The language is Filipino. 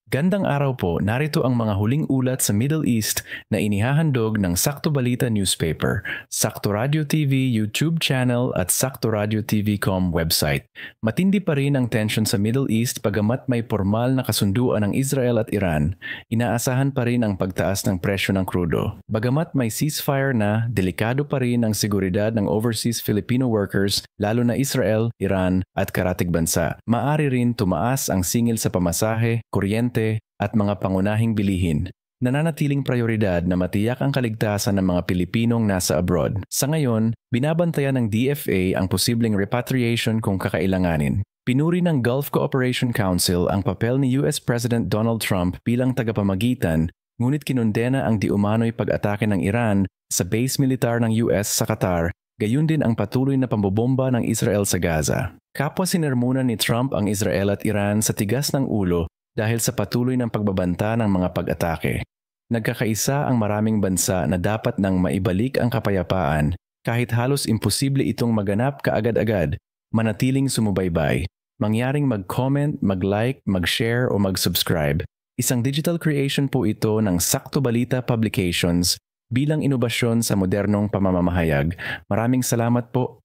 Gandang araw po, narito ang mga huling ulat sa Middle East na inihahandog ng Sakto Balita Newspaper, Sakto Radio TV YouTube channel at Sakto Radio TV.com website. Matindi pa rin ang tension sa Middle East pagamat may formal na kasunduan ng Israel at Iran, inaasahan pa rin ang pagtaas ng presyo ng krudo. Bagamat may ceasefire na, delikado pa rin ang seguridad ng overseas Filipino workers lalo na Israel, Iran at karatig bansa. Maari rin tumaas ang singil sa pamasahe, kuryente at mga pangunahing bilihin. Nananatiling prioridad na matiyak ang kaligtasan ng mga Pilipinong nasa abroad. Sa ngayon, binabantayan ng DFA ang posibleng repatriation kung kakailanganin. Pinuri ng Gulf Cooperation Council ang papel ni US President Donald Trump bilang tagapamagitan, ngunit kinundena ang di-umano'y pag-atake ng Iran sa base militar ng US sa Qatar, gayon din ang patuloy na pambobomba ng Israel sa Gaza. Kapwa sinermunan ni Trump ang Israel at Iran sa tigas ng ulo dahil sa patuloy ng pagbabanta ng mga pag-atake. Nagkakaisa ang maraming bansa na dapat nang maibalik ang kapayapaan kahit halos imposible itong maganap kaagad-agad, manatiling sumubaybay, mangyaring mag-comment, mag-like, mag-share o mag-subscribe. Isang digital creation po ito ng Sakto Balita Publications bilang inobasyon sa modernong pamamahayag. Maraming salamat po.